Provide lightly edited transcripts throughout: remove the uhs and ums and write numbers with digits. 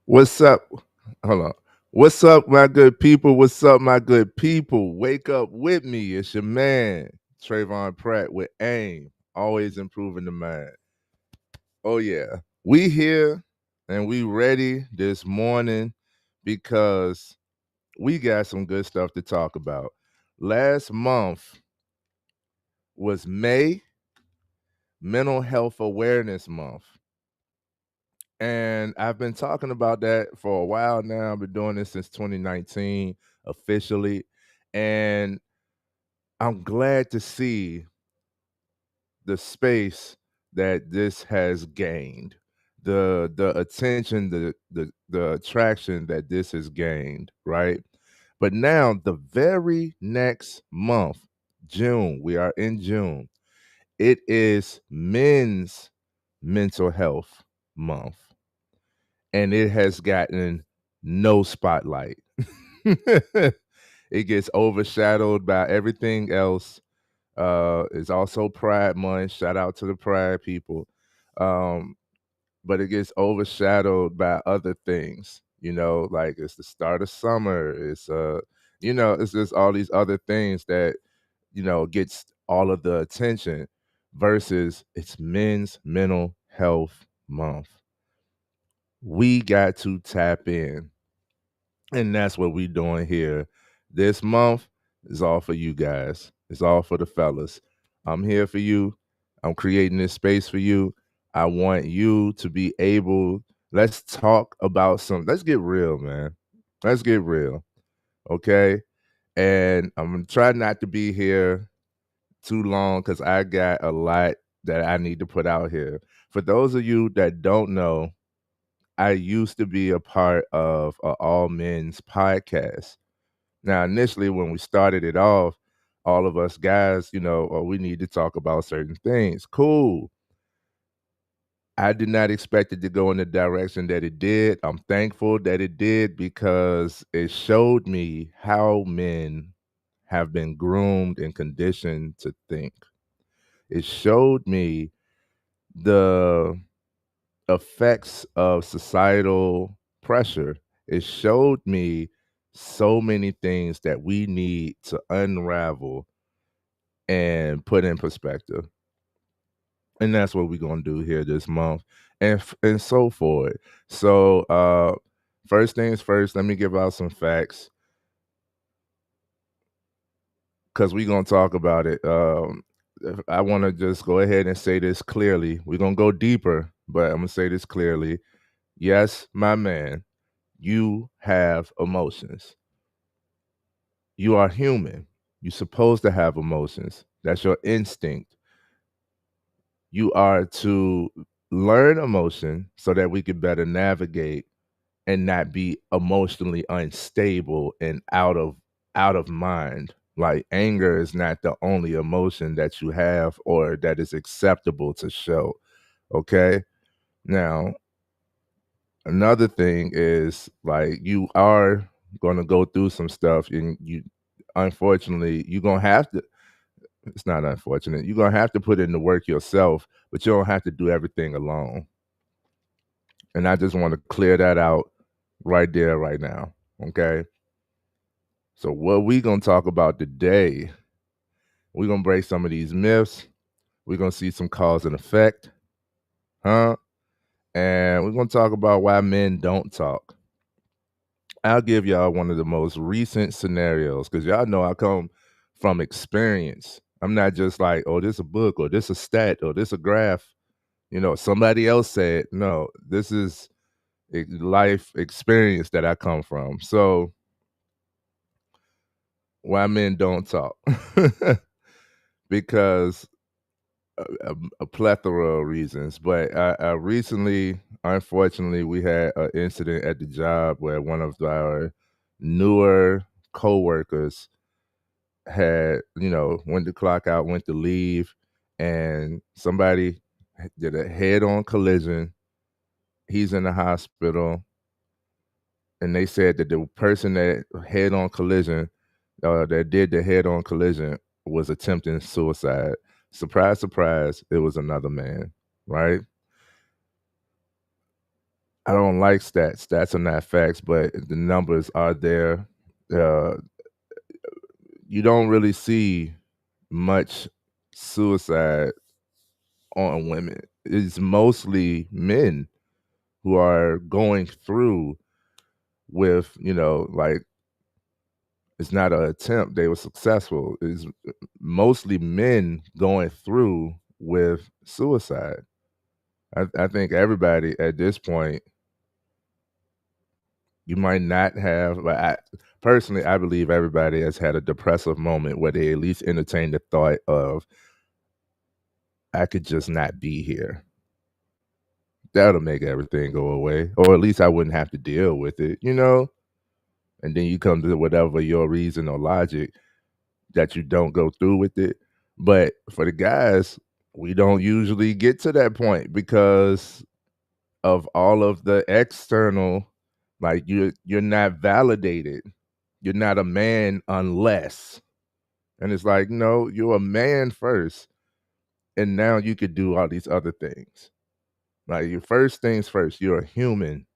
What's up? Hold on. What's up, my good people? What's up, my good people? Wake up with me. It's your man, Trayvon Pratt with AIM, always improving the mind. Oh, yeah. We here and we ready this morning because we got some good stuff to talk about. Last month was May, Mental Health Awareness Month. And I've been talking about that for a while now. I've been doing this since 2019 officially. And I'm glad to see the space that this has gained, the attention, the attraction that this has gained, right? But now the very next month, June, we are in June, it is Men's Mental Health Month. And it has gotten no spotlight. It gets overshadowed by everything else. It's also Pride Month. Shout out to the Pride people. Um, but it gets overshadowed by other things. Like it's the start of summer. It's just all these other things that gets all of the attention. Versus it's Men's Mental Health Month. We got to tap in. And that's what we doing here. This month is all for you guys. It's all for the fellas. I'm here for you. I'm creating this space for you. I want you to be able, let's talk about let's get real, man. Let's get real. Okay. And I'm gonna try not to be here too long because I got a lot that I need to put out here. For those of you that don't know, I used to be a part of a all men's podcast. Now, initially, when we started it off, all of us guys, oh, we need to talk about certain things. Cool. I did not expect it to go in the direction that it did. I'm thankful that it did because it showed me how men have been groomed and conditioned to think. It showed me the effects of societal pressure. It showed me so many things that we need to unravel and put in perspective. And that's what we're gonna do here this month, and so forth. So, first things first, let me give out some facts because we're gonna talk about it. I want to just go ahead and say this clearly. We're gonna go deeper, but I'm gonna say this clearly. Yes, my man, you have emotions. You are human. You're supposed to have emotions. That's your instinct. You are to learn emotion so that we can better navigate and not be emotionally unstable and out of mind. Like anger is not the only emotion that you have or that is acceptable to show. Okay? Now, another thing is like you are going to go through some stuff and you unfortunately you're going to have to, it's not unfortunate, you're going to have to put in the work yourself, but you don't have to do everything alone. And I just want to clear that out right there right now. Okay? So what we going to talk about today, we're going to break some of these myths. We're going to see some cause and effect. Huh? And we're going to talk about why men don't talk. I'll give y'all one of the most recent scenarios because y'all know I come from experience. I'm not just like, oh, this a book or this a stat or this a graph. Somebody else said, no, this is a life experience that I come from. So why men don't talk? Because a plethora of reasons. But I recently, unfortunately, we had an incident at the job where one of our newer coworkers had, went to clock out, went to leave, and somebody did a head-on collision. He's in the hospital, and they said that the person that head-on collision, that did the head-on collision, was attempting suicide. Surprise, surprise, it was another man, right? I don't like stats. Stats are not facts, but the numbers are there. Uh, you don't really see much suicide on women. It's mostly men who are going through with, like it's not an attempt, they were successful. It's mostly men going through with suicide. I think everybody at this point, you might not have, but personally, I believe everybody has had a depressive moment where they at least entertain the thought of, I could just not be here. That'll make everything go away, or at least I wouldn't have to deal with it. And then you come to whatever your reason or logic that you don't go through with it. But for the guys, we don't usually get to that point because of all of the external, like you're not validated. You're not a man unless. And it's like, no, you're a man first. And now you could do all these other things. Like your first things first, you're a human.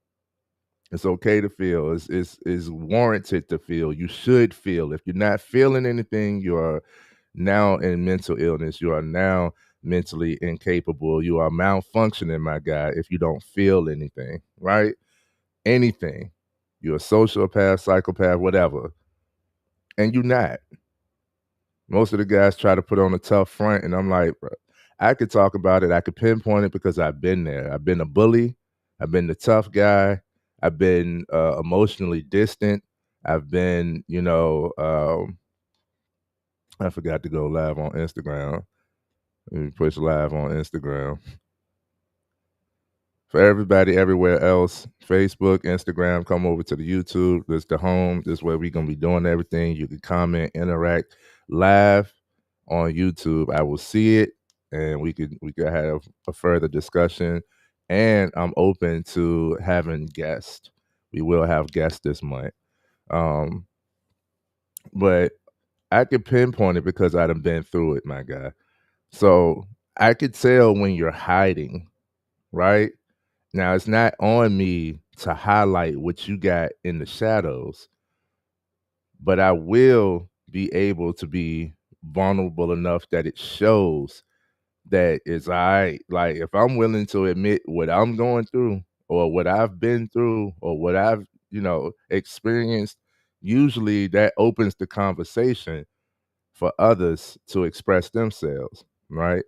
It's okay to feel. It's warranted to feel. You should feel. If you're not feeling anything, you are now in mental illness. You are now mentally incapable. You are malfunctioning, my guy, if you don't feel anything, right? Anything. You're a sociopath, psychopath, whatever. And you're not. Most of the guys try to put on a tough front, and I'm like, bro, I could talk about it. I could pinpoint it because I've been there. I've been a bully. I've been the tough guy. I've been emotionally distant. I've been, I forgot to go live on Instagram. Let me push live on Instagram. For everybody everywhere else, Facebook, Instagram, come over to the YouTube. This the home. This is where we're gonna be doing everything. You can comment, interact live on YouTube. I will see it, and we could have a further discussion. And I'm open to having guests. We will have guests this month. Um, but I could pinpoint it because I done been through it, my guy. So I could tell when you're hiding, right? Now it's not on me to highlight what you got in the shadows, but I will be able to be vulnerable enough that it shows that it's all right. Like if I'm willing to admit what I'm going through or what I've been through or what I've, experienced, usually that opens the conversation for others to express themselves, right?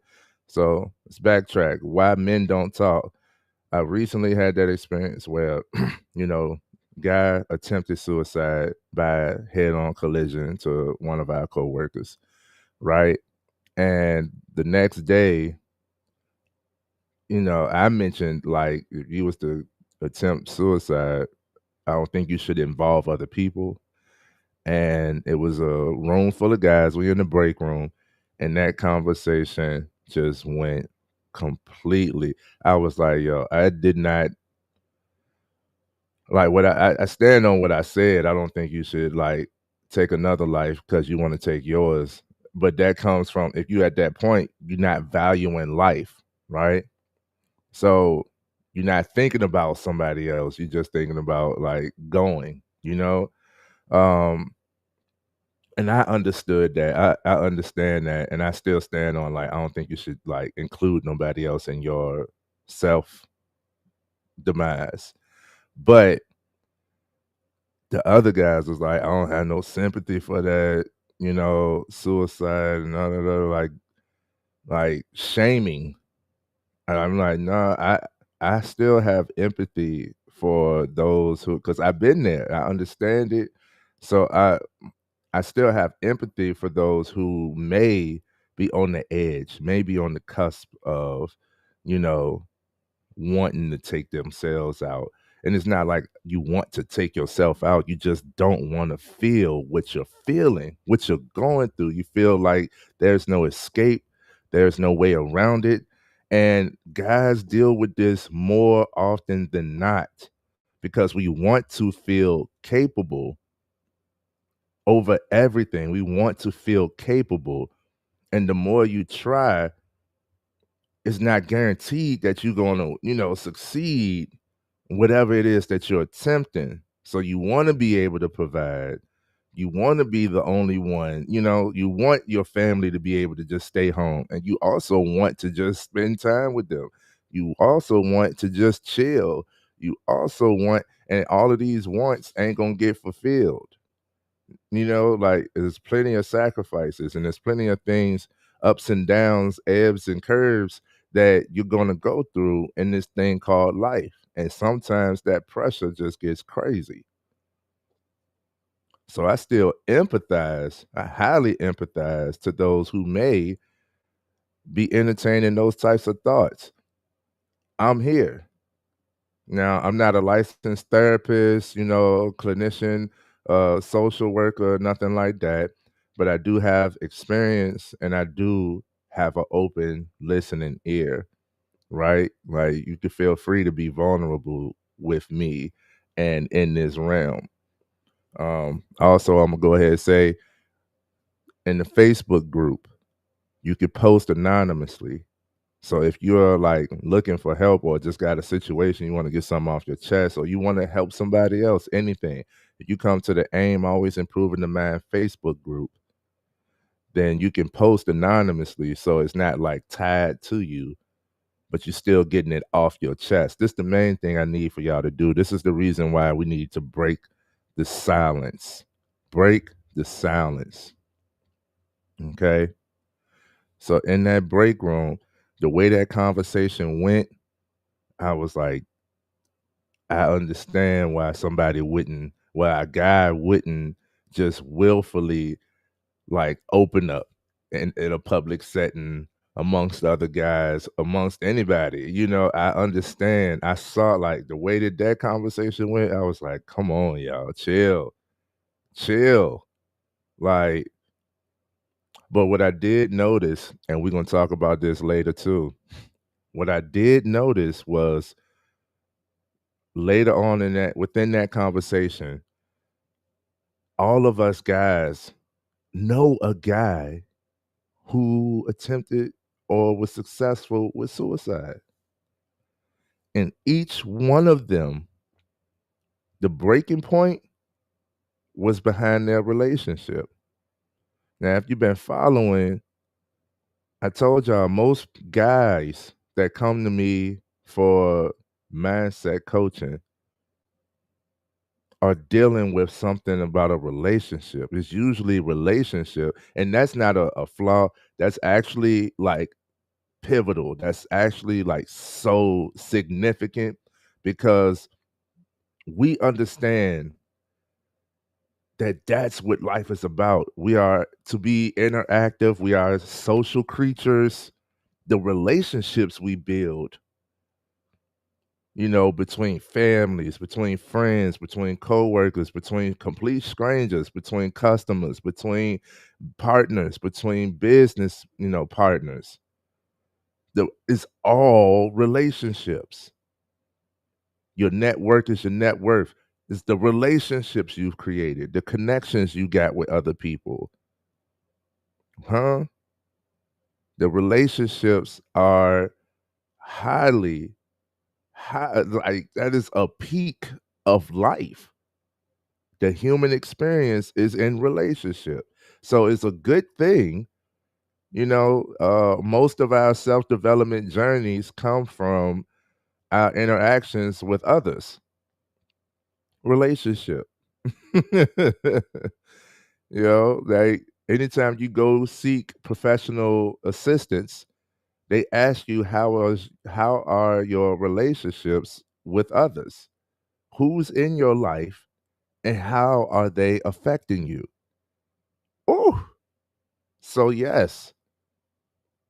So let's backtrack. Why men don't talk. I recently had that experience where, you know, guy attempted suicide by head-on collision to one of our coworkers, right? And the next day, I mentioned like if you was to attempt suicide, I don't think you should involve other people. And it was a room full of guys. We in the break room, and that conversation just went completely. I was like, yo, I did not like what I stand on what I said. I don't think you should like take another life because you want to take yours. But that comes from if you at that point, you're not valuing life, right? So you're not thinking about somebody else. You're just thinking about like going. Um, and I understood that. I understand that, and I still stand on like I don't think you should like include nobody else in your self demise. But the other guys was like, I don't have no sympathy for that, suicide and all that other like shaming. And I'm like, no, I still have empathy for those who because I've been there. I understand it. So I still have empathy for those who may be on the edge, maybe on the cusp of, you know, wanting to take themselves out. And it's not like you want to take yourself out. You just don't want to feel what you're feeling, what you're going through. You feel like there's no escape, there's no way around it. And guys deal with this more often than not because we want to feel capable over everything. We want to feel capable. And the more you try, it's not guaranteed that you're going to, succeed whatever it is that you're attempting. So you want to be able to provide. You want to be the only one. You want your family to be able to just stay home. And you also want to just spend time with them. You also want to just chill. You also want, and all of these wants ain't going to get fulfilled. Like there's plenty of sacrifices and there's plenty of things, ups and downs, ebbs and curves that you're going to go through in this thing called life. And sometimes that pressure just gets crazy. So I still empathize. I highly empathize to those who may be entertaining those types of thoughts. I'm here. Now, I'm not a licensed therapist, clinician, social worker, nothing like that. But I do have experience and I do have an open listening ear, right? Like you can feel free to be vulnerable with me and in this realm. Also, I'm gonna go ahead and say in the Facebook group, you could post anonymously. So if you're like looking for help or just got a situation, you want to get something off your chest or you want to help somebody else, anything, if you come to the AIM Always Improving the Mind Facebook group, then you can post anonymously. So it's not like tied to you, but you're still getting it off your chest. This is the main thing I need for y'all to do. This is the reason why we need to break the silence. Break the silence. Okay. So in that break room, the way that conversation went, I was like, I understand why a guy wouldn't just willfully like open up in a public setting amongst other guys, amongst anybody. I understand. I saw like the way that conversation went. I was like, come on, y'all, chill, chill. Like, but what I did notice, and we're gonna talk about this later too. What I did notice was later on within that conversation, all of us guys know a guy who attempted or was successful with suicide. And each one of them, the breaking point was behind their relationship. Now, if you've been following, I told y'all most guys that come to me for mindset coaching are dealing with something about a relationship. It's usually relationship, and that's not a flaw. That's actually like pivotal. That's actually like so significant because we understand that that's what life is about. We are to be interactive. We are social creatures. The relationships we build, between families, between friends, between coworkers, between complete strangers, between customers, between partners, between business, partners. It's all relationships. Your network is your net worth. It's the relationships you've created, the connections you got with other people. Huh? The relationships are highly, like that is a peak of life. The human experience is in relationship. So it's a good thing. Most of our self-development journeys come from our interactions with others. Relationship. Like anytime you go seek professional assistance, they ask you how are your relationships with others? Who's in your life and how are they affecting you? Oh, so yes,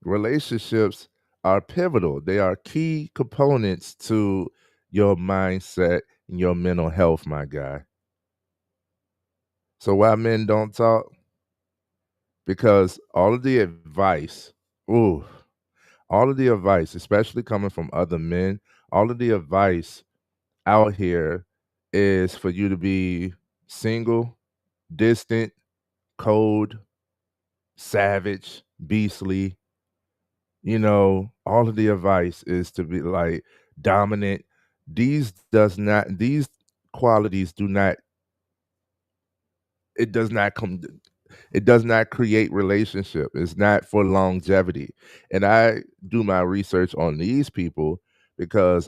relationships are pivotal. They are key components to your mindset and your mental health, my guy. So why men don't talk? Because ooh, all of the advice, especially coming from other men, all of the advice out here is for you to be single, distant, cold, savage, beastly. All of the advice is to be like dominant, these qualities do not it does not come it does not create relationship. It's not for longevity. And I do my research on these people because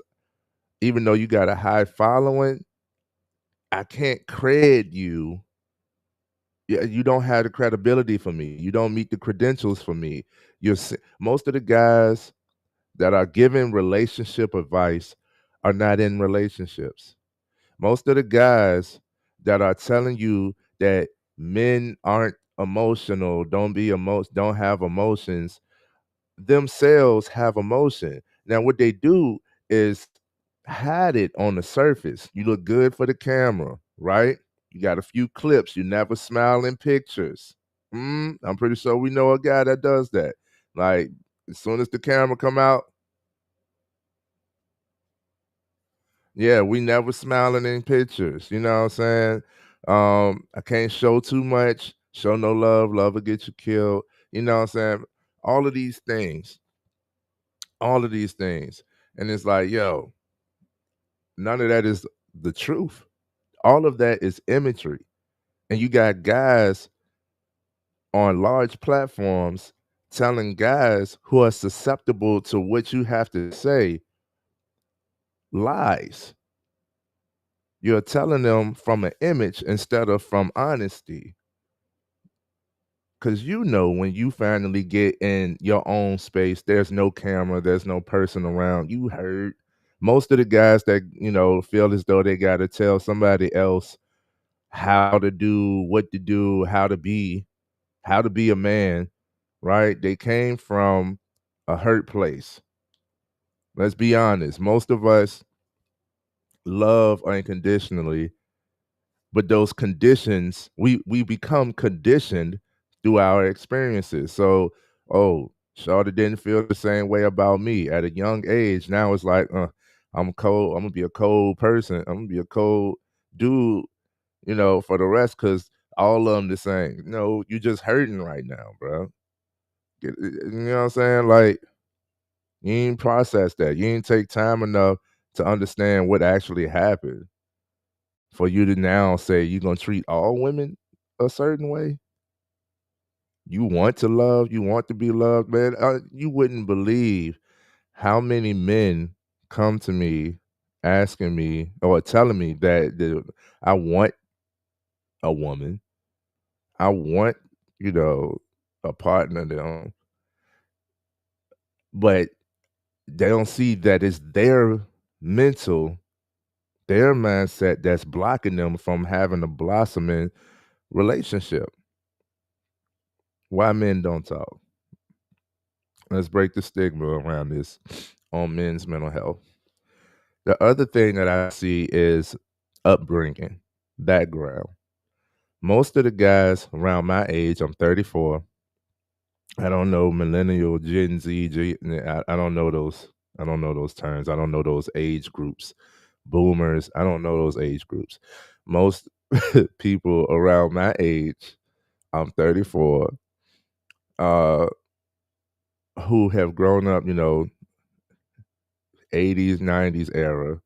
even though you got a high following, I can't cred you. Yeah, you don't have the credibility for me. You don't meet the credentials for me. Most of the guys that are giving relationship advice are not in relationships. Most of the guys that are telling you that men aren't emotional, don't have emotions, themselves have emotion. Now, what they do is hide it on the surface. You look good for the camera, right? You got a few clips. You never smile in pictures. I'm pretty sure we know a guy that does that. Like as soon as the camera come out, yeah, we never smiling in pictures. You know what I'm saying? I can't show too much. Show no love. Love will get you killed. You know what I'm saying? All of these things all of these things. And it's like, yo, none of that is the truth. All of that is imagery. And you got guys on large platforms telling guys who are susceptible to what you have to say lies. You're telling them from an image instead of from honesty. Cause you know when you finally get in your own space, there's no camera, there's no person around. You heard most of the guys that feel as though they got to tell somebody else how to do, what to do, how to be a man, right? They came from a hurt place. Let's be honest. Most of us love unconditionally, but those conditions we become conditioned through our experiences. So, oh, Shawty didn't feel the same way about me at a young age. Now it's like, I'm cold. I'm gonna be a cold person. I'm gonna be a cold dude, for the rest, because all of them the same. No, you just hurting right now, bro. You know what I'm saying? Like, you ain't process that. You ain't take time enough to understand what actually happened for you to now say you're gonna treat all women a certain way. You want to love, you want to be loved, man. You wouldn't believe how many men come to me asking me or telling me that I want a woman, I want, you know, a partner, but they don't see that it's their mindset that's blocking them from having a blossoming relationship. Why men don't talk? Let's break the stigma around this on men's mental health. The other thing that I see is upbringing, background. Most of the guys around my age, I'm 34. I don't know millennial, Gen Z, I don't know those. I don't know those terms. I don't know those age groups. Boomers. I don't know those age groups. Most people around my age, I'm 34, uh, who have grown up, 80s, 90s era,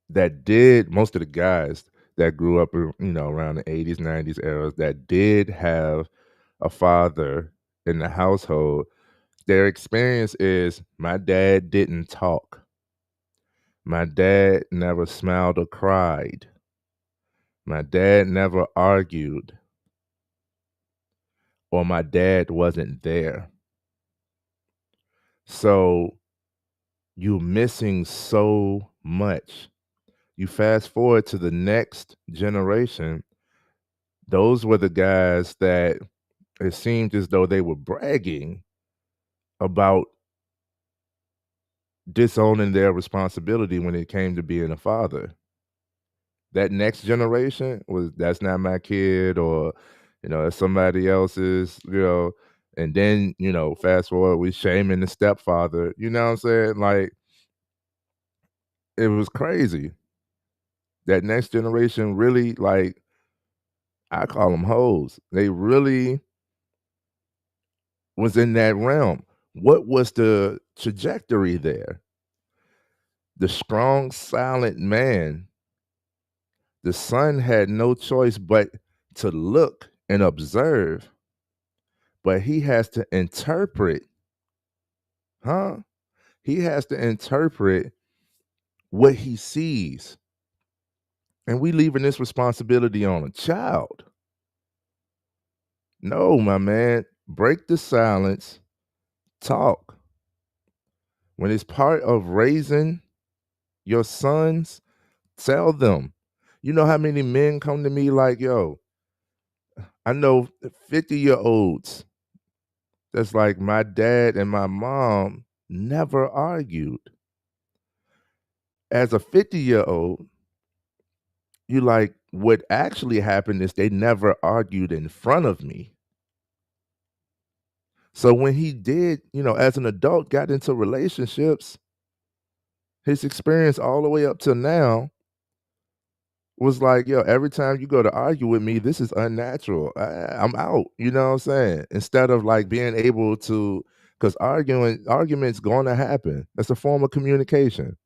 that did most of the guys that grew up, around the 80s, 90s eras that did have a father in the household, their experience is my dad didn't talk. My dad never smiled or cried. My dad never argued, or my dad wasn't there. So you're missing so much. You fast forward to the next generation, those were the guys that it seemed as though they were bragging about disowning their responsibility when it came to being a father. That next generation was that's not my kid, or it's somebody else's, and then, fast forward, we shaming the stepfather, you know what I'm saying? Like, it was crazy. That next generation really, like, I call them hoes. They really was in that realm. What was the trajectory there? The strong, silent man, the son had no choice but to look and observe, but he has to interpret, huh? He has to interpret what he sees. And we leaving this responsibility on a child. No, my man, break the silence, talk. When it's part of raising your sons, tell them. You know how many men come to me like, yo, I know 50-year-olds that's like my dad and my mom never argued. As a 50-year-old, you like, what actually happened is they never argued in front of me. So when he did, as an adult, got into relationships, his experience all the way up to now was like, yo, every time you go to argue with me, this is unnatural. I'm out. You know what I'm saying? Instead of like being able to, because arguments going to happen. That's a form of communication.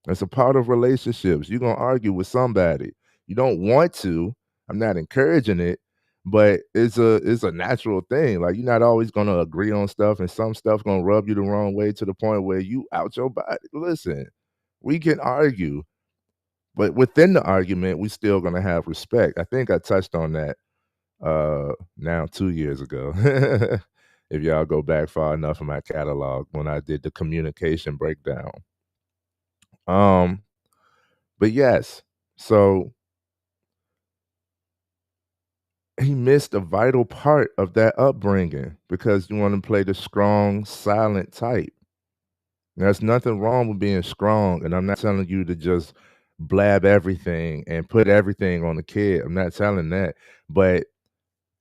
That's a part of relationships. You're gonna argue with somebody. You don't want to. I'm not encouraging it, but it's a natural thing. Like you're not always gonna agree on stuff, and some stuff gonna rub you the wrong way to the point where you out your body. Listen, we can argue, but within the argument, we still gonna have respect. I think I touched on that now 2 years ago. If y'all go back far enough in my catalog when I did the communication breakdown. Um, but yes, so he missed a vital part of that upbringing because you want to play the strong, silent type. There's nothing wrong with being strong, and I'm not telling you to just blab everything and put everything on the kid. I'm not telling that. But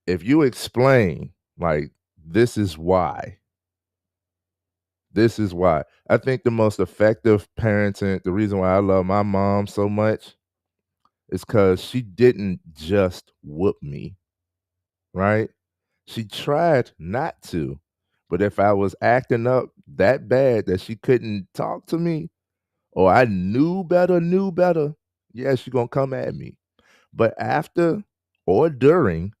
if you explain, like, this is why, this is why. I think the most effective parenting, the reason why I love my mom so much is because she didn't just whoop me, right? She tried not to. But if I was acting up that bad that she couldn't talk to me, or I knew better, yeah, she gonna come at me. But after or during,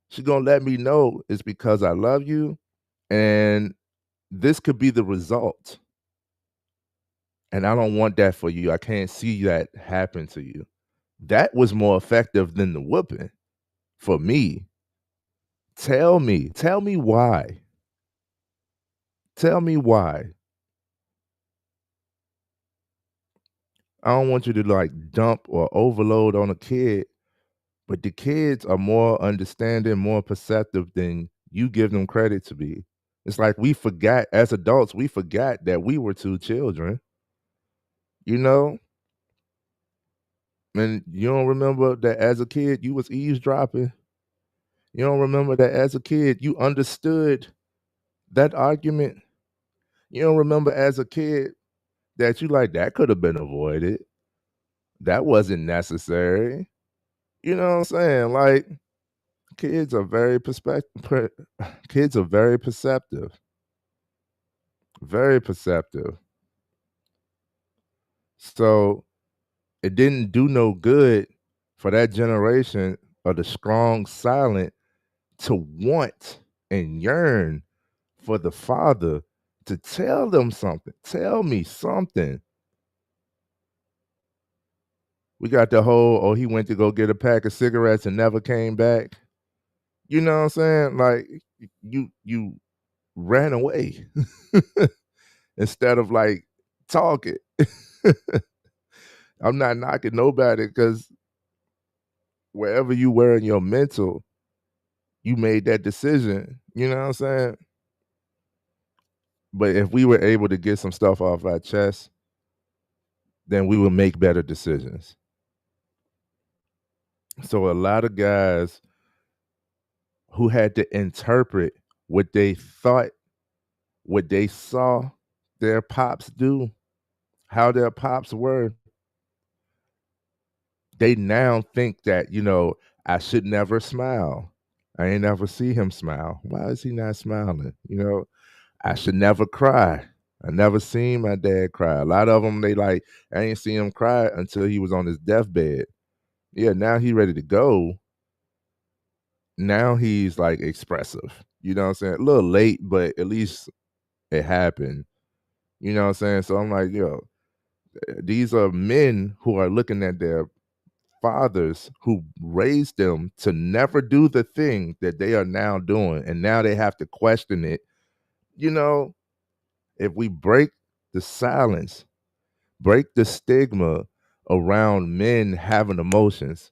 she gonna let me know it's because I love you, and this could be the result. And I don't want that for you. I can't see that happen to you. That was more effective than the whooping for me. Tell me why. Tell me why. I don't want you to like dump or overload on a kid, but the kids are more understanding, more perceptive than you give them credit to be. It's like we forgot as adults, we forgot that we were two children, you know? And you don't remember that as a kid you was eavesdropping. You don't remember that as a kid you understood that argument. You don't remember as a kid that you like that could have been avoided. That wasn't necessary. You know what I'm saying? Like kids are very kids are very perceptive. Very perceptive. So it didn't do no good for that generation of the strong silent to want and yearn for the father to tell them something. Tell me something. We got the whole, oh, he went to go get a pack of cigarettes and never came back. You know what I'm saying? Like you ran away instead of like talking. I'm not knocking nobody because wherever you were in your mental, you made that decision. You know what I'm saying? But if we were able to get some stuff off our chest, then we would make better decisions. So a lot of guys who had to interpret what they thought, what they saw their pops do, how their pops were, they now think that, I should never smile. I ain't never see him smile. Why is he not smiling? I should never cry. I never seen my dad cry. A lot of them, they like, I ain't seen him cry until he was on his deathbed. Yeah, now he ready to go. Now he's like expressive. You know what I'm saying? A little late, but at least it happened. You know what I'm saying? So I'm like, yo, these are men who are looking at their fathers who raised them to never do the thing that they are now doing. And now they have to question it. You know, if we break the silence, break the stigma around men having emotions,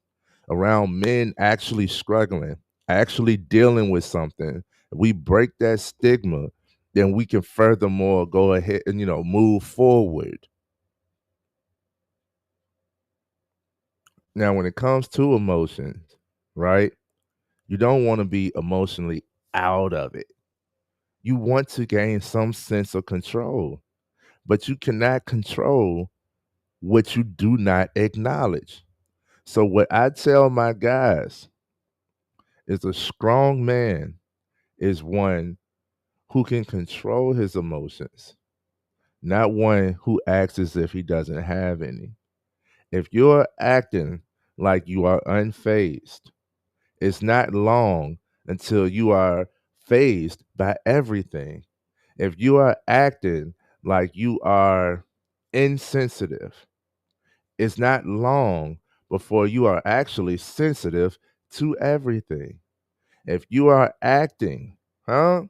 around men actually struggling, actually dealing with something, we break that stigma, then we can furthermore go ahead and, move forward. Now, when it comes to emotions, right, you don't want to be emotionally out of it. You want to gain some sense of control, but you cannot control what you do not acknowledge. So, what I tell my guys is a strong man is one who can control his emotions, not one who acts as if he doesn't have any. If you're acting like you are unfazed, it's not long until you are phased by everything. If you are acting like you are insensitive, it's not long before you are actually sensitive to everything. If you are acting, huh?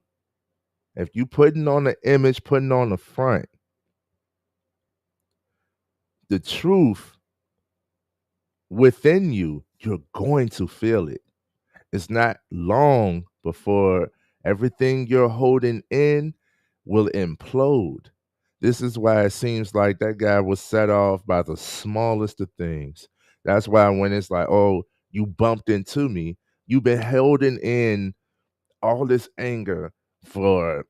If you putting on the image, putting on the front, the truth within you, you're going to feel it. It's not long before everything you're holding in will implode. This is why it seems like that guy was set off by the smallest of things. That's why when it's like, oh, you bumped into me, you've been holding in all this anger for,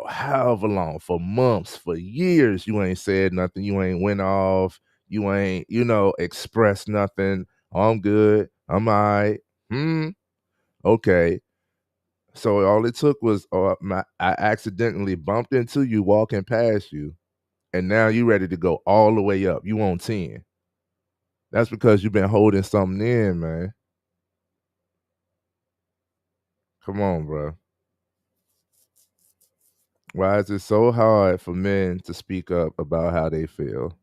however long, for months, for years, you ain't said nothing, you ain't went off, you ain't, expressed nothing. Oh, I'm good. I'm all right. Okay. So all it took was I accidentally bumped into you walking past you, and now you ready to go all the way up. You on 10. That's because you've been holding something in, man. Come on, bro. Why is it so hard for men to speak up about how they feel?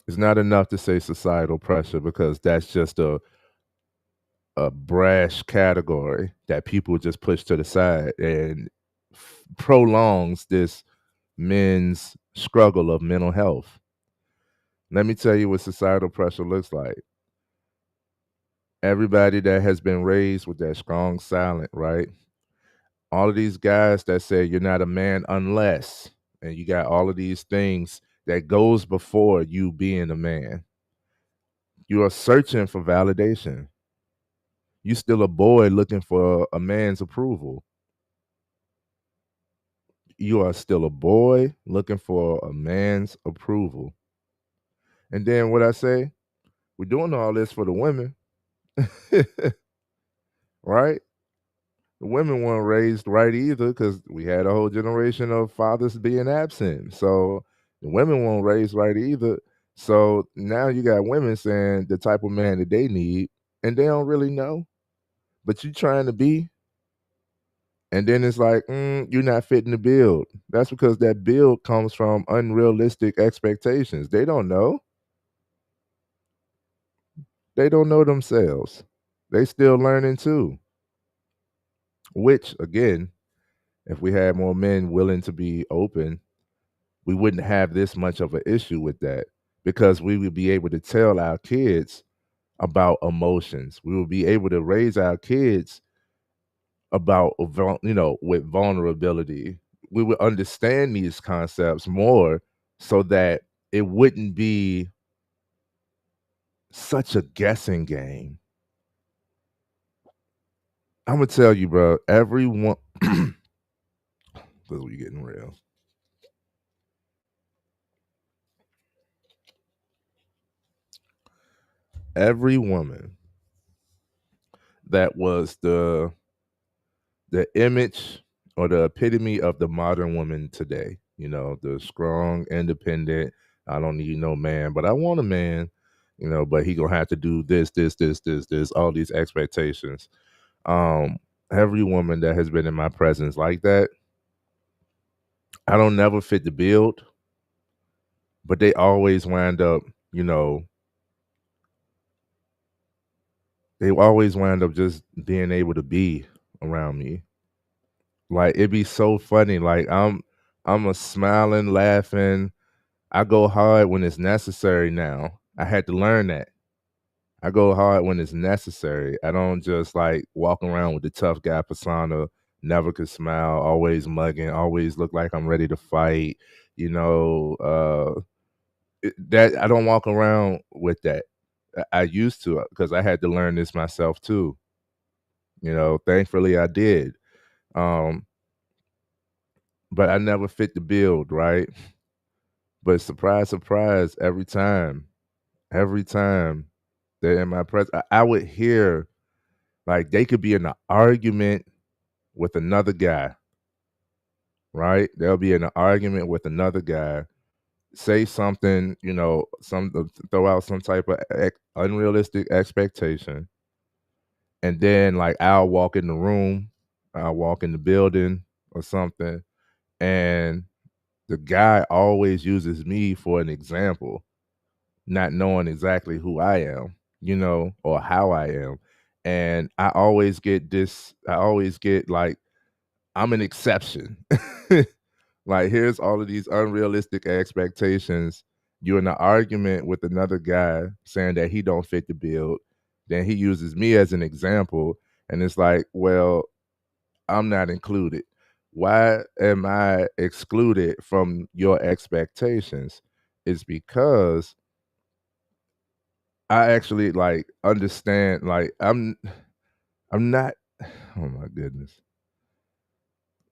It's not enough to say societal pressure because that's just a brash category that people just push to the side and prolongs this men's struggle of mental health. Let me tell you what societal pressure looks like. Everybody that has been raised with that strong silent, right? All of these guys that say you're not a man unless, and you got all of these things that goes before you being a man. You are searching for validation. You still a boy looking for a man's approval. You are still a boy looking for a man's approval. And then what I say, we're doing all this for the women, right? The women weren't raised right either because we had a whole generation of fathers being absent. So the women weren't raised right either. So now you got women saying the type of man that they need, and they don't really know. But you trying to be, and then it's like, you're not fitting the build. That's because that build comes from unrealistic expectations. They don't know. They don't know themselves. They still learning too. Which again, if we had more men willing to be open, we wouldn't have this much of an issue with that because we would be able to tell our kids about emotions. We would be able to raise our kids about, with vulnerability. We would understand these concepts more so that it wouldn't be such a guessing game. I'm gonna tell you, bro. Everyone, because we getting real. Every woman that was the image or the epitome of the modern woman today. You know, the strong, independent. I don't need no man, but I want a man. You know, but he gonna have to do this, this, this, this, this. All these expectations. Um, every woman that has been in my presence like that, I don't never fit the build, but they always wind up. You know, they always wind up just being able to be around me. Like it'd be so funny. Like I'm a smiling, laughing. I go hard when it's necessary now. I had to learn that. I go hard when it's necessary. I don't just like walk around with the tough guy persona, never could smile, always mugging, always look like I'm ready to fight. You know, that I don't walk around with that. I used to because I had to learn this myself too. You know, thankfully I did. Um, but I never fit the build, right? But surprise, surprise, every time they're in my presence, I would hear like they could be in an argument with another guy, right? They'll be in an argument with another guy, say something, you know, throw out some type of unrealistic expectation, and then like I'll walk in the room, I'll walk in the building or something, and the guy always uses me for an example, not knowing exactly who I am, you know, or how I am. And I always get like, I'm an exception. Like, here's all of these unrealistic expectations. You're in an argument with another guy saying that he don't fit the bill. Then he uses me as an example. And it's like, well, I'm not included. Why am I excluded from your expectations? It's because I actually like understand like I'm not oh my goodness.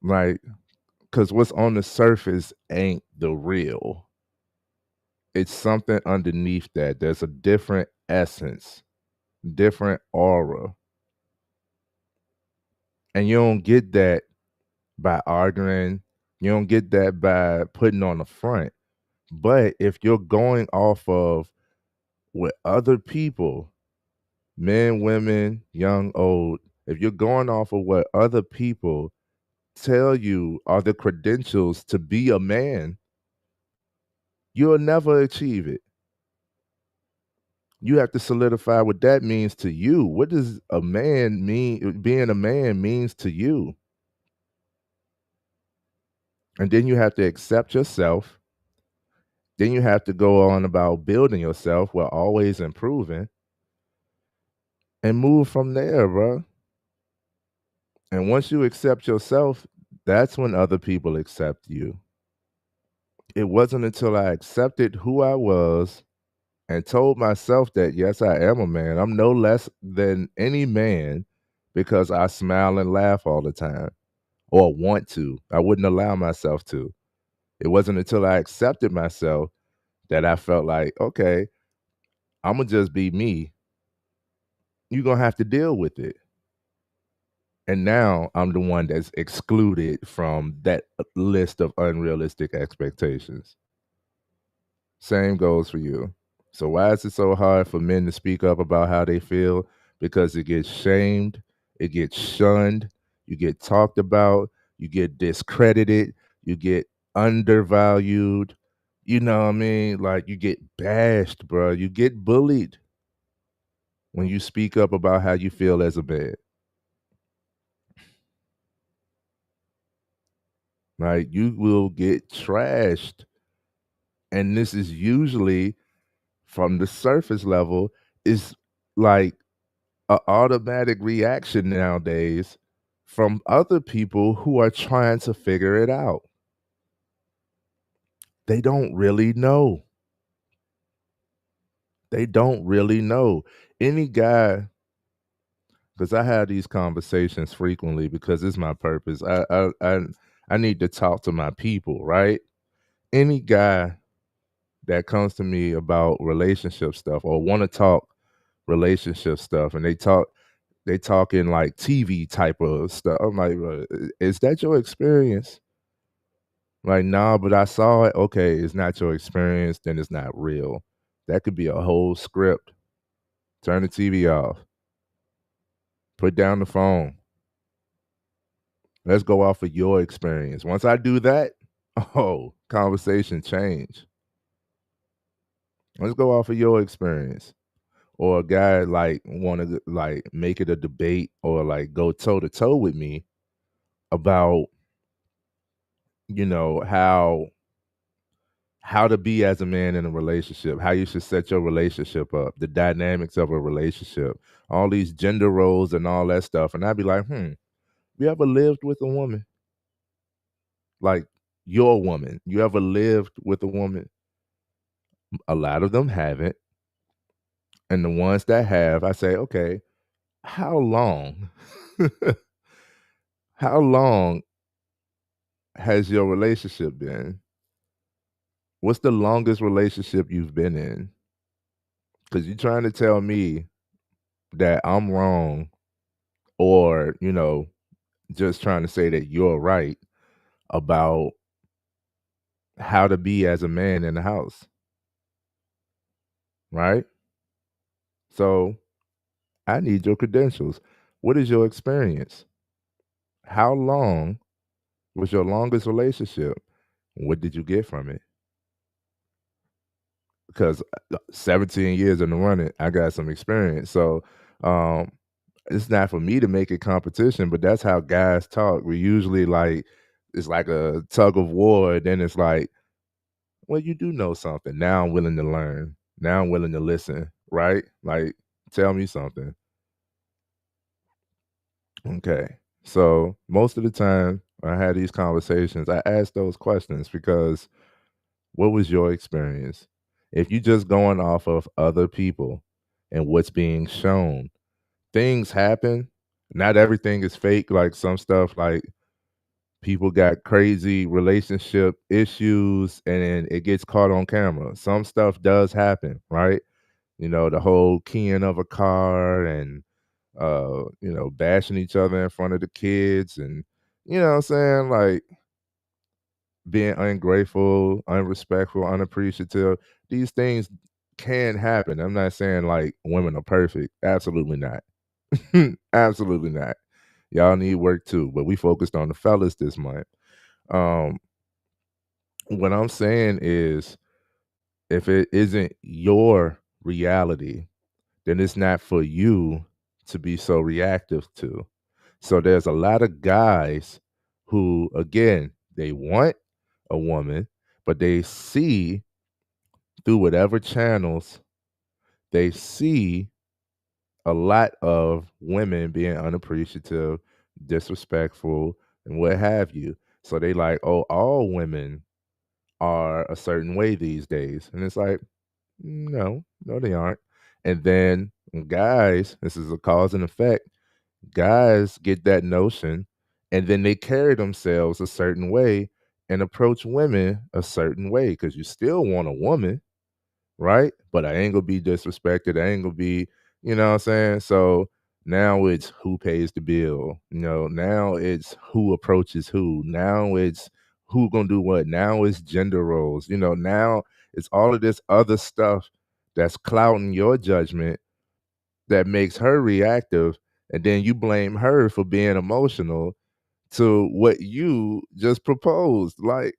Like cuz what's on the surface ain't the real. It's something underneath that. There's a different essence, different aura. And you don't get that by arguing. You don't get that by putting on the front. But if you're going off of what other people, men, women, young, old, if you're going off of what other people tell you are the credentials to be a man, you'll never achieve it. You have to solidify what that means to you. What does a man mean? Being a man means to you. And then you have to accept yourself. Then you have to go on about building yourself while always improving and move from there, bro. And once you accept yourself, that's when other people accept you. It wasn't until I accepted who I was and told myself that, yes, I am a man. I'm no less than any man because I smile and laugh all the time or want to. I wouldn't allow myself to. It wasn't until I accepted myself that I felt like, okay, I'm going to just be me. You're going to have to deal with it. And now I'm the one that's excluded from that list of unrealistic expectations. Same goes for you. So why is it so hard for men to speak up about how they feel? Because it gets shamed, it gets shunned, you get talked about, you get discredited, you get undervalued. You know what I mean? Like you get bashed, bro. You get bullied when you speak up about how you feel as a man. Like you will get trashed. And this is usually from the surface level is like a automatic reaction nowadays from other people who are trying to figure it out. They don't really know. They don't really know. Any guy, because I have these conversations frequently because it's my purpose. I need to talk to my people, right? Any guy that comes to me about relationship stuff or want to talk relationship stuff and they talk they talking like TV type of stuff. I'm like, "Bro, is that your experience?" Like, "Nah, but I saw it." Okay, it's not your experience, then it's not real. That could be a whole script. Turn the TV off. Put down the phone. Let's go off of your experience. Once I do that, oh, conversation change. Let's go off of your experience. Or a guy like want to like make it a debate or like go toe to toe with me about how to be as a man in a relationship, how you should set your relationship up, the dynamics of a relationship, all these gender roles and all that stuff. And I'd be like, you ever lived with a woman? Like your woman. You ever lived with a woman? A lot of them haven't. And the ones that have, I say, okay, how long? How long has your relationship been? What's the longest relationship you've been in? Because you're trying to tell me that I'm wrong or, just trying to say that you're right about how to be as a man in the house, right? So I need your credentials. What is your experience? How long was your longest relationship? What did you get from it? Because 17 years in the running, I got some experience. So um, it's not for me to make it competition, but that's how guys talk. We usually like it's like a tug of war. Then it's like, well, you do know something. Now I'm willing to learn. Now I'm willing to listen. Right? Like, tell me something. Okay. So most of the time I had these conversations, I ask those questions because what was your experience? If you just going off of other people and what's being shown, things happen. Not everything is fake. Like some stuff, like people got crazy relationship issues and it gets caught on camera. Some stuff does happen, right? The whole keying of a car and bashing each other in front of the kids and you know what I'm saying? Like being ungrateful, unrespectful, unappreciative. These things can happen. I'm not saying like women are perfect. Absolutely not. Absolutely not. Y'all need work too, but we focused on the fellas this month. Um, what I'm saying is if it isn't your reality, then it's not for you to be so reactive to. So there's a lot of guys who, again, they want a woman, but they see through whatever channels they see a lot of women being unappreciative, disrespectful, and what have you. So they like, oh, all women are a certain way these days. And it's like, no, no, they aren't. And then guys, this is a cause and effect. Guys get that notion and then they carry themselves a certain way and approach women a certain way because you still want a woman, right? But I ain't gonna be disrespected. I ain't gonna be, you know what I'm saying? So now it's who pays the bill. Now it's who approaches who. Now it's who gonna do what. Now it's gender roles. Now it's all of this other stuff that's clouding your judgment that makes her reactive, and then you blame her for being emotional to what you just proposed. Like,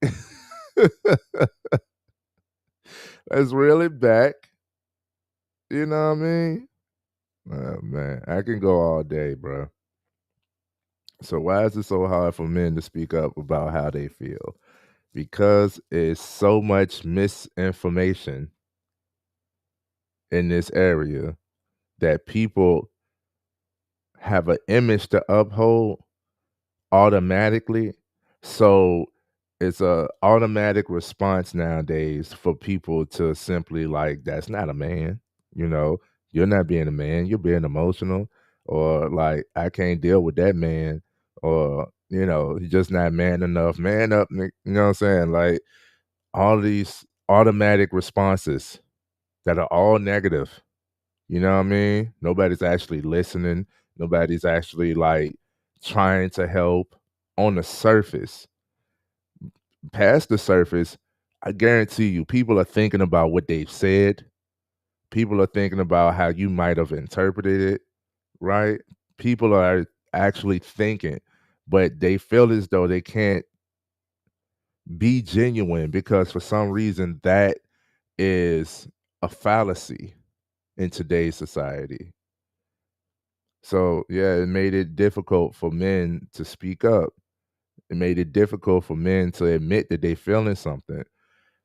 let's reel it back. You know what I mean? Oh, man, I can go all day, bro. So why is it so hard for men to speak up about how they feel? Because it's so much misinformation in this area that people have an image to uphold automatically. So it's a automatic response nowadays for people to simply like, that's not a man, you know, you're not being a man, you're being emotional, or like, I can't deal with that man, or you're just not man enough. Man up, you know what I'm saying? Like all these automatic responses that are all negative. You know what I mean? Nobody's actually listening. Nobody's actually like trying to help on the surface. Past the surface, I guarantee you, people are thinking about what they've said. People are thinking about how you might have interpreted it, right? People are actually thinking, but they feel as though they can't be genuine because for some reason that is a fallacy in today's society. So, yeah, it made it difficult for men to speak up. It made it difficult for men to admit that they feeling something.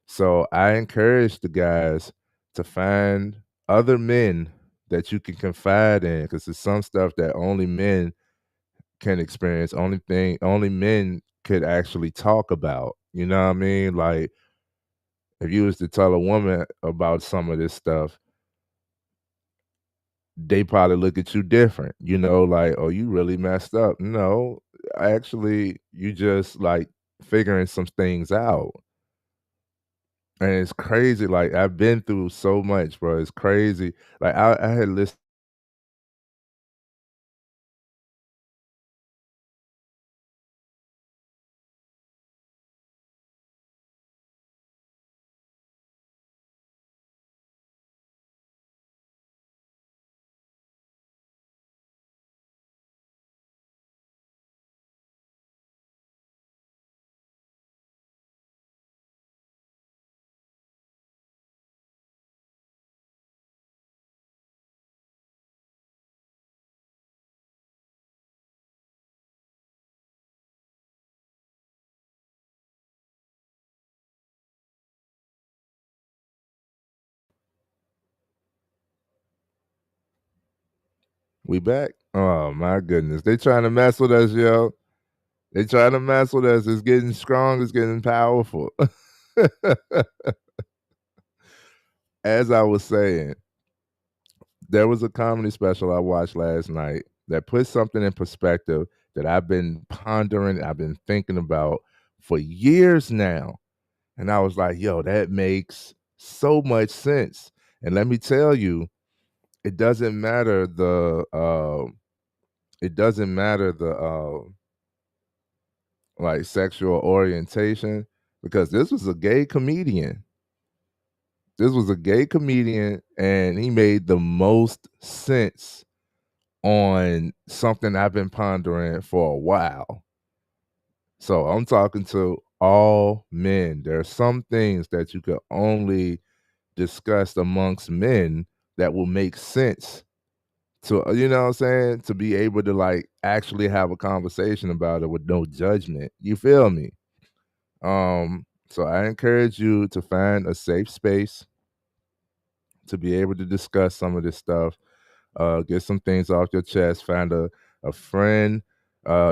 So, I encourage the guys to find other men that you can confide in because there's some stuff that only men can experience, only men could actually talk about. You know what I mean? Like, if you was to tell a woman about some of this stuff, they probably look at you different, like, "Oh, you really messed up." No, actually, you just, like, figuring some things out, and it's crazy, like, I've been through so much, bro, it's crazy. Like, I had listened. We back? Oh my goodness, they trying to mess with us, yo. They trying to mess with us, it's getting strong, it's getting powerful. As I was saying, there was a comedy special I watched last night that put something in perspective that I've been pondering, I've been thinking about for years now. And I was like, yo, that makes so much sense. And let me tell you, it doesn't matter the like sexual orientation because this was a gay comedian. This was a gay comedian and he made the most sense on something I've been pondering for a while. So I'm talking to all men. There are some things that you could only discuss amongst men that will make sense to you know what I'm saying? To be able to like actually have a conversation about it with no judgment. You feel me? So I encourage you to find a safe space to be able to discuss some of this stuff, get some things off your chest, find a friend.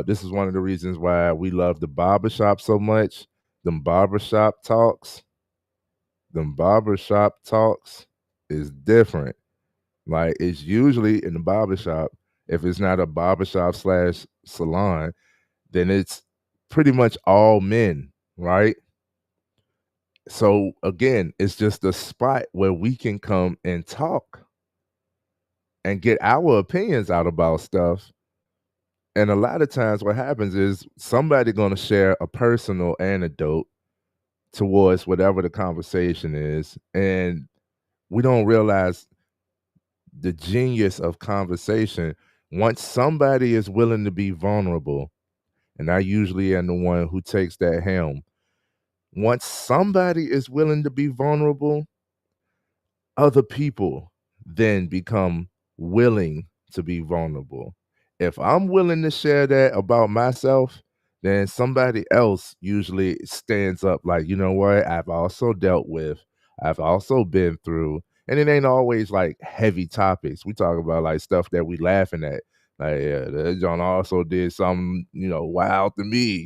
This is one of the reasons why we love the barbershop so much. Them barbershop talks, them barbershop talks is different. Like it's usually in the barbershop, if it's not a barbershop slash salon, then it's pretty much all men, right? So again, it's just a spot where we can come and talk and get our opinions out about stuff. And a lot of times what happens is somebody gonna share a personal anecdote towards whatever the conversation is, and we don't realize the genius of conversation. Once somebody is willing to be vulnerable, and I usually am the one who takes that helm. Once somebody is willing to be vulnerable, other people then become willing to be vulnerable. If I'm willing to share that about myself, then somebody else usually stands up like, you know what, I've also been through, and it ain't always like heavy topics. We talk about like stuff that we laughing at. Like, yeah, that John also did something, wild to me.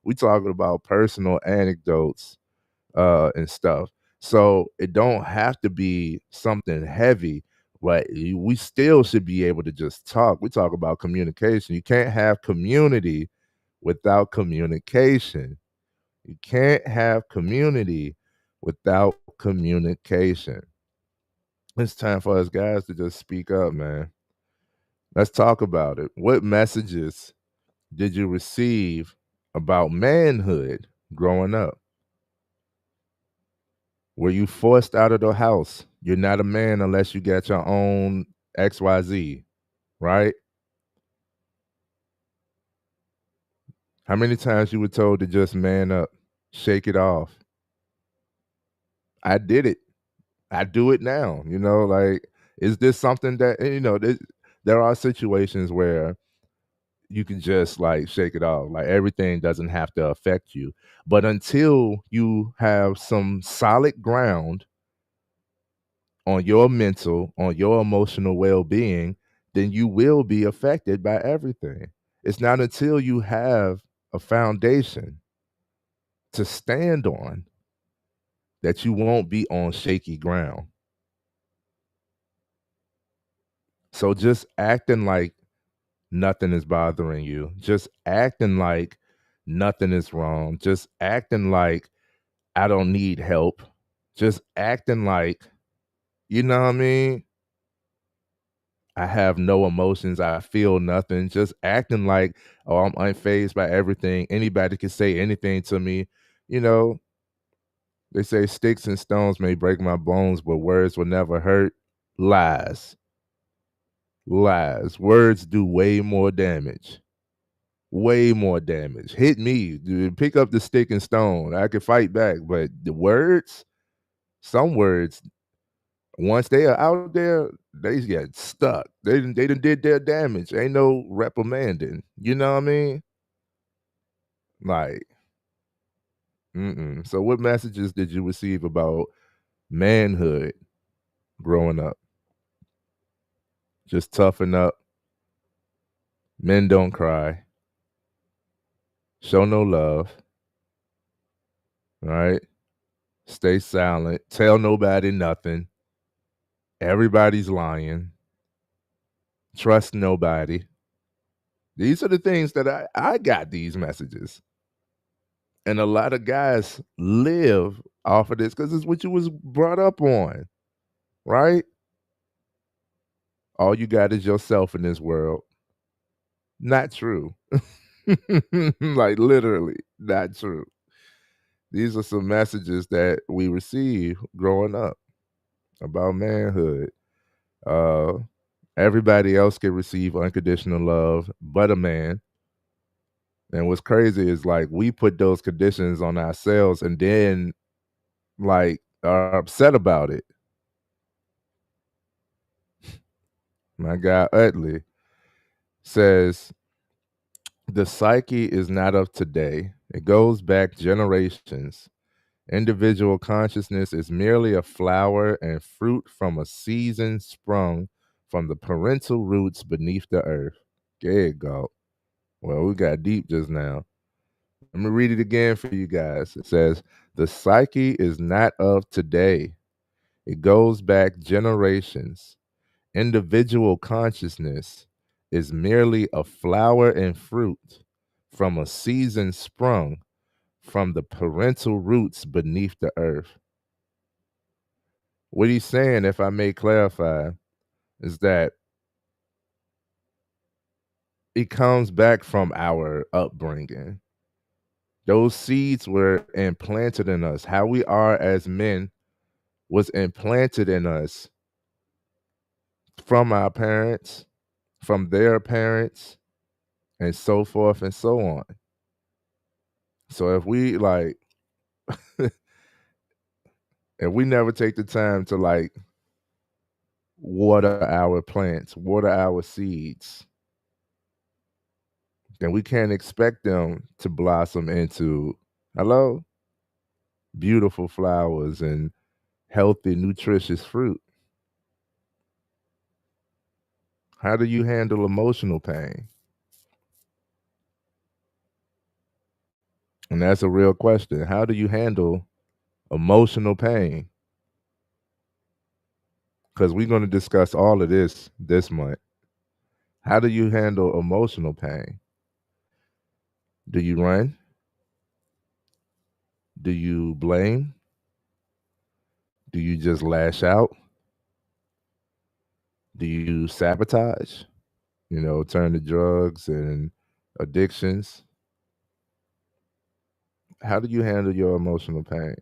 We talking about personal anecdotes and stuff. So it don't have to be something heavy, but we still should be able to just talk. We talk about communication. You can't have community without communication. You can't have community without communication. It's time for us guys to just speak up, man. Let's talk about it. What messages did you receive about manhood growing up? Were you forced out of the house? You're not a man unless you got your own XYZ, right? How many times you were told to just man up, shake it off? I did it. I do it now. Like, is this something that, there are situations where you can just like shake it off. Like, everything doesn't have to affect you. But until you have some solid ground on your mental, on your emotional well being, then you will be affected by everything. It's not until you have a foundation to stand on that you won't be on shaky ground. So just acting like nothing is bothering you, just acting like nothing is wrong, just acting like I don't need help, just acting like, you know what I mean? I have no emotions. I feel nothing. Just acting like, oh, I'm unfazed by everything. Anybody can say anything to me. You know, they say sticks and stones may break my bones, but words will never hurt. Lies. Lies. Words do way more damage. Way more damage. Hit me. Dude, pick up the stick and stone. I can fight back. But the words, some words, once they are out there, they get stuck. They done did their damage. Ain't no reprimanding. You know what I mean? Like, mm-mm. So what messages did you receive about manhood growing up? Just toughen up. Men don't cry. Show no love. All right. Stay silent. Tell nobody nothing. Everybody's lying. Trust nobody. These are the things that I got these messages. And a lot of guys live off of this because it's what you was brought up on, right? All you got is yourself in this world. Not true. Like, literally, not true. These are some messages that we receive growing up about manhood. Uh, Everybody else can receive unconditional love but a man. And what's crazy is like we put those conditions on ourselves and then like are upset about it. My guy Utley says the psyche is not of today. It goes back generations. Individual consciousness is merely a flower and fruit from a season sprung from the parental roots beneath the earth. There you go. Well, we got deep just now. Let me read it again for you guys. It says, the psyche is not of today. It goes back generations. Individual consciousness is merely a flower and fruit from a season sprung from the parental roots beneath the earth. What he's saying, if I may clarify, is that it comes back from our upbringing. Those seeds were implanted in us. How we are as men was implanted in us from our parents, from their parents, and so forth and so on. So if we like, if we never take the time to like water our plants, water our seeds, then we can't expect them to blossom into, hello, beautiful flowers and healthy, nutritious fruit. How do you handle emotional pain? And that's a real question. How do you handle emotional pain? Because we're going to discuss all of this month. How do you handle emotional pain? Do you run? Do you blame? Do you just lash out? Do you sabotage? turn to drugs and addictions. How do you handle your emotional pain?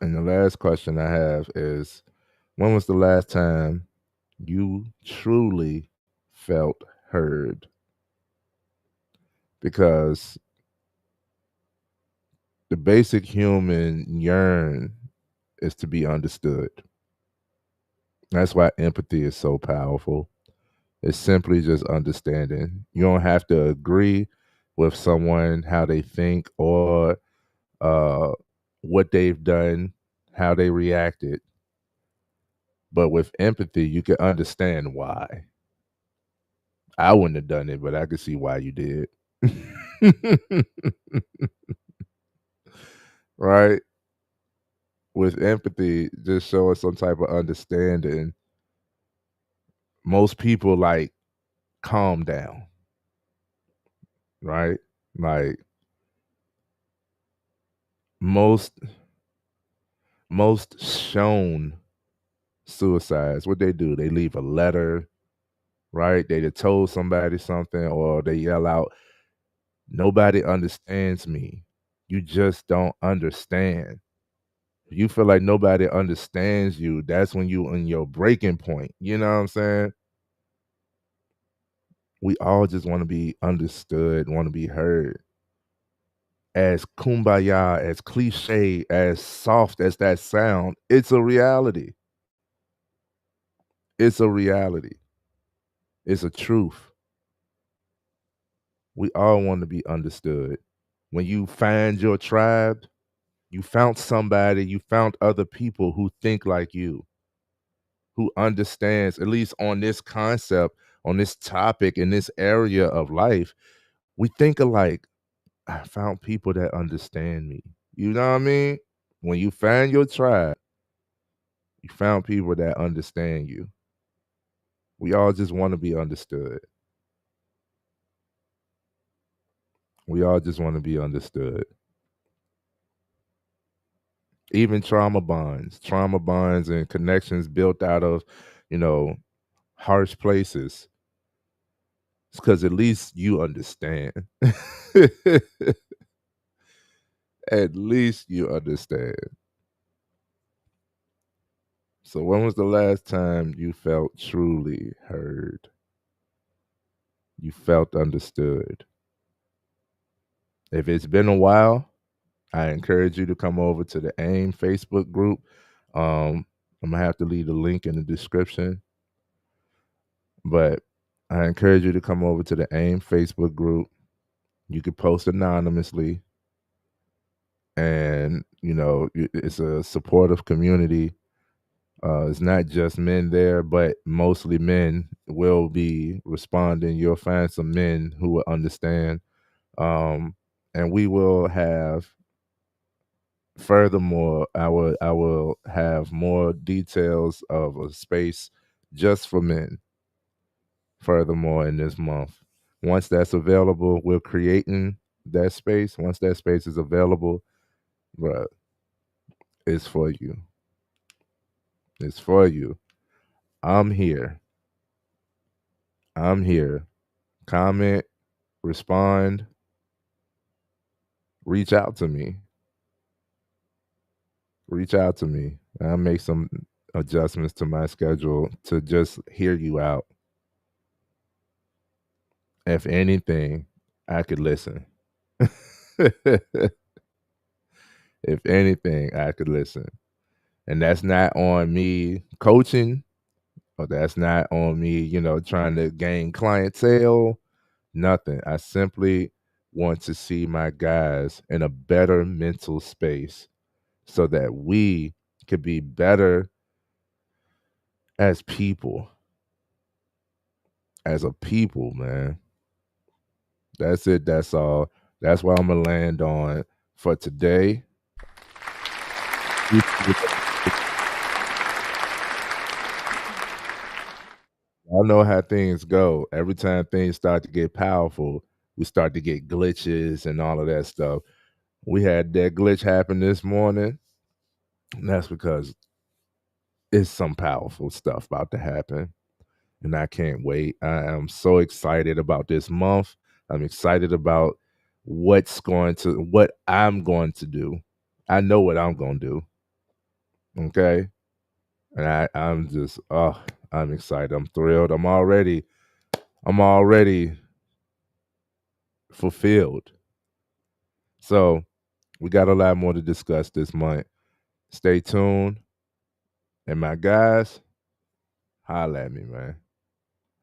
And the last question I have is, when was the last time you truly felt heard? Because the basic human yearn is to be understood. That's why empathy is so powerful. It's simply just understanding. You don't have to agree with someone how they think or uh, what they've done, how they reacted. But with empathy, you can understand why. I wouldn't have done it, but I could see why you did. Right? With empathy, just showing some type of understanding, most people like calm down, right? Like most most shown suicides, what they do, they leave a letter, right? They just told somebody something or they yell out, "Nobody understands me." You just don't understand. You feel like nobody understands you, that's when you in your breaking point. You know what I'm saying? We all just want to be understood, want to be heard. As kumbaya, as cliche, as soft as that sound, it's a reality. It's a reality. It's a truth. We all want to be understood. When you find your tribe, you found somebody, you found other people who think like you, who understands, at least on this concept, on this topic, in this area of life, we think alike. I found people that understand me. You know what I mean? When you find your tribe, you found people that understand you. We all just want to be understood. We all just want to be understood. Even trauma bonds and connections built out of, you know, harsh places. It's because at least you understand. At least you understand. So when was the last time you felt truly heard? You felt understood? If it's been a while, I encourage you to come over to the AIM Facebook group. I'm gonna have to leave the link in the description, but I encourage you to come over to the AIM Facebook group. You can post anonymously, and it's a supportive community. It's not just men there, but mostly men will be responding. You'll find some men who will understand, and we will have. Furthermore, I will have more details of a space just for men. Furthermore, in this month, once that's available, we're creating that space. Once that space is available, bruh, it's for you. It's for you. I'm here. I'm here. Comment, respond, reach out to me. Reach out to me. I'll make some adjustments to my schedule to just hear you out. If anything, I could listen. If anything, I could listen. And that's not on me coaching, or that's not on me, trying to gain clientele, nothing. I simply want to see my guys in a better mental space so that we could be better as people, as a people, man. That's it. That's all. That's what I'm going to land on for today. I know how things go. Every time things start to get powerful, we start to get glitches and all of that stuff. We had that glitch happen this morning, and that's because it's some powerful stuff about to happen, and I can't wait. I am so excited about this month. I'm excited about what I'm going to do. I know what I'm gonna do. Okay. And I'm just I'm excited. I'm thrilled. I'm already fulfilled. So we got a lot more to discuss this month. Stay tuned. And my guys, holla at me, man.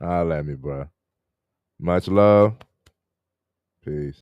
Holla at me, bro. Much love. Peace.